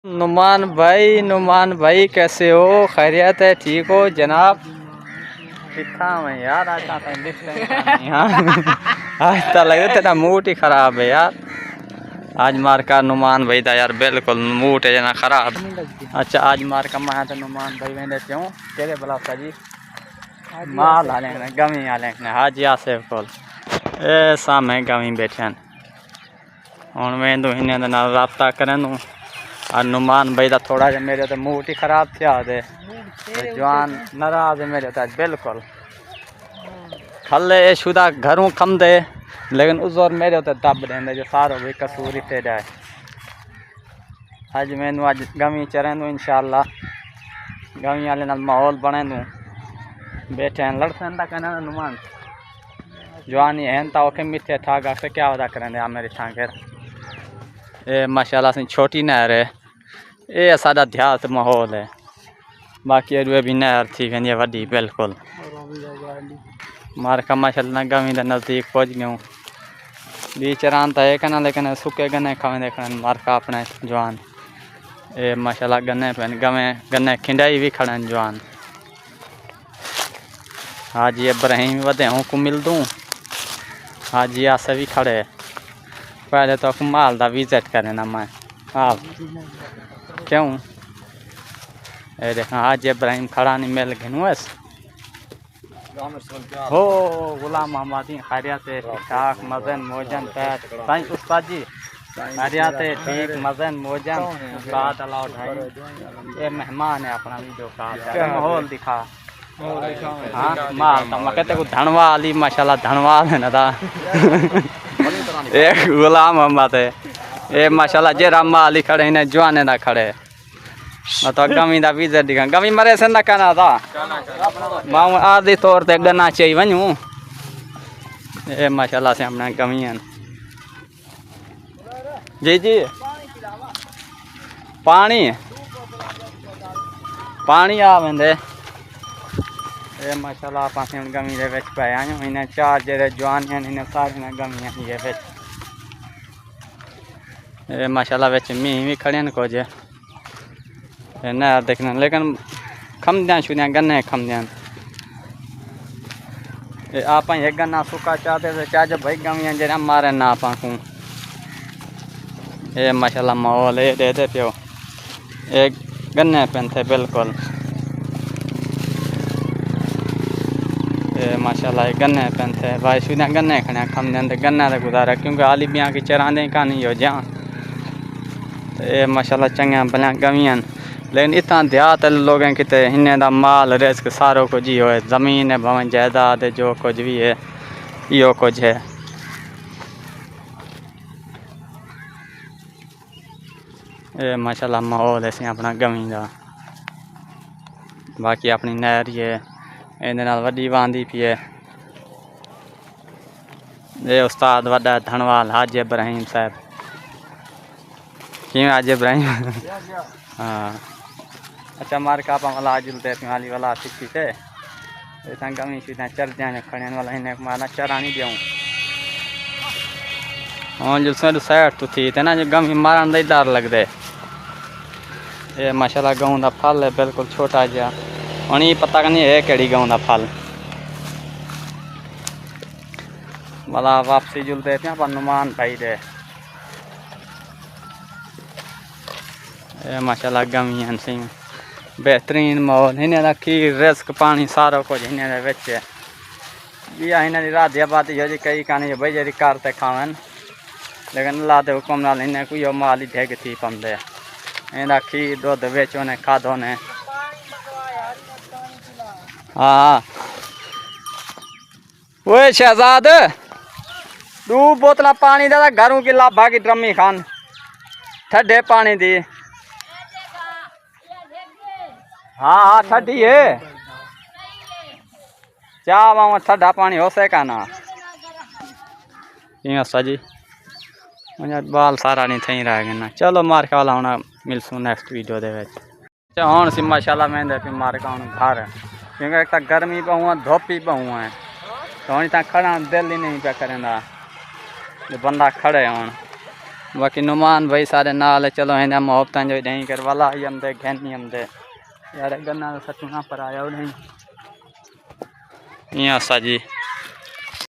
नुमान भाई कैसे हो? खैरियत है? ठीक हो जनाब? कितना मैं यार आज आज तो लगे तेरा मूड ही खराब है यार। आज मार का नुमान भाई था यार, बिल्कुल मूड है जना खराब। अच्छा आज मार का मैं तो नुमान भाई मैं देते हूँ तेरे बला जी माल हाले गमी हाले हाजी आसिफ कोल ए सामने गमी बैठे हूँ मैं इन्हें रबता करें और नुमान भाई का थोड़ा जहा मेरे तो मूड ही खराब थे जवान नाराज है मेरे तो बिल्कुल खले शुदा घरों कम दे लेकिन उस और मेरे तो दब देंगे जो सारो भी कसूर इतने जाए। अज मैनू अज गमी चरें इंशाअल्लाह गमी वाले नाल माहौल बने दूँ बैठे हैं लड़ते कहना नुमान जवानी है तो मिथे ठागा से क्या वदा करें मेरे ठाकर ये माशाल्लाह से छोटी नहर है ये साडा देहात माहौल है। बाकी अरुए भी नहर थी गई वड्डी बिल्कुल मार का माशाल्लाह गमी के नज़दीक पहुँच गयूँ बीच रान तो है कहना लेकिन सुके गन्ने खावे देखने मार का अपने जवान ये माशाल्लाह गन्ने पे गन्ने खिंडाई भी खड़े जवान। हाजी इब्राहिम वधे हूँ को मिल दूँ हाजी आसे भी खड़े पहले तो माल का विजिट करें ना मैं आप क्यों ये देखा आज इब्राहिम खड़ा नहीं मिल गए हो गुलाम मोहम्मद खैरियत ठीक ठाक मजन मोजन पैर उस्ताद जी खैरियत ठीक मजन मोजन उस्ताद अलाउ ढाई ये मेहमान है अपना वीडियो का माहौल दिखा हाँ माल तो मैं कहते धनवा अली माशाल्लाह धनवा है ना था एक गुलाम मोहम्मद है ये माशाल्लाह जेरा माली खड़े इन्हें जवाने ना खड़े तो गमी का विजिट दिखा गमी मरे से ना कहना था माऊ आदि तौर पर गन्ना चाहिए वनू ये माशाल्लाह से अपने गमी है जी जी पानी पानी आ वेंदे ये माशाल्लाह आप गमी के विच पे आए इन्हें चार जेरे जवान हैं इन्हें सारियां गमियां ये विच ये माशाल्लाह विच मीह भी खड़े न कुछ नहर देखना लेकिन खमद्या शुद्या गन्ने खमद्या आप एक गन्ना सुखा चाहते थे चाहे भाई गमियां जरा मारे ना आप को ये माशाल्लाह माहौल ये देते पियो एक गन्ने पेन थे बिल्कुल ये माशाल्लाह गन्ने पेन थे भाई शुद्या गन्ने खड़े खम दें गन्ने तो गुजारा क्योंकि आली बिया की चरांदे कहानी हो जा ये माशाल्लाह चंगा भलिया गमियां लेकिन इतना देहात लोगों कितने इन्हें दा माल रिस्क सारो कुछ ही हो जमीन है भवन जायदाद जो कुछ भी है यो कुछ है। ये माशाल्लाह माहौल है अपना गमी का बाकी अपनी नहर ही है ये वड्डी बांधी पी है ये उस्ताद वड्डा धनवाल हाजी इब्राहिम साहब क्यों हाजी इब्राहिम हाँ अच्छा मार का वाला आज हाली वाला सिक्की से गमी सीधा चल जाए खड़े वाला इन्हें मारना चरा नहीं दूँ हाँ जो साइड तो थी ना जो गमी मारन का डर लगते ये माशाल्लाह गेहूं का फल है बिल्कुल छोटा जहा हूँ ये पता नहीं है कि गेहूं का फल वाला वापसी जुलते थे पर नुमान भाई दे ये माशाल्लाह गमी हैं सी बेहतरीन माहौल इन्हें रखी रिस्क पानी सारा कुछ इन्हें बिच या इन्हें राधी आबादी हो जी कई कहानी भाई जी करते खावन लेकिन अल्लाह के हुक्म नाल इन्हें कोई माल ही ढेग थी पाते इन्हें खीर दुध बेच उन्हें खाधो ने हाँ वो शहजाद 2 बोतल पानी दे घरों की लाभा की ड्रमी खान ठंडे पानी दी हाँ हाँ ठंडी है चाह वहाँ ठंडा पानी हो सका ना जी बाल सारा नहीं थी रह गए ना चलो मार्का वाला होना मिलसूँ नेक्स्ट वीडियो दे हूँ सी माशाल्लाह मैं फिर मार्का हूँ घर क्योंकि एक तो गर्मी पर हुआ धोपी पर हुआ है तो हूँ इतना खड़ा दिल ही नहीं पे करें जो बंदा खड़े हूँ बाकी नुमान भाई सारे नाल है। चलो इन्हें मोहब्बत जो नहीं कर वाला ही हम दे घैनी हम दे यार गन्ना सचुना पर आया नहीं यहाँ सा जी।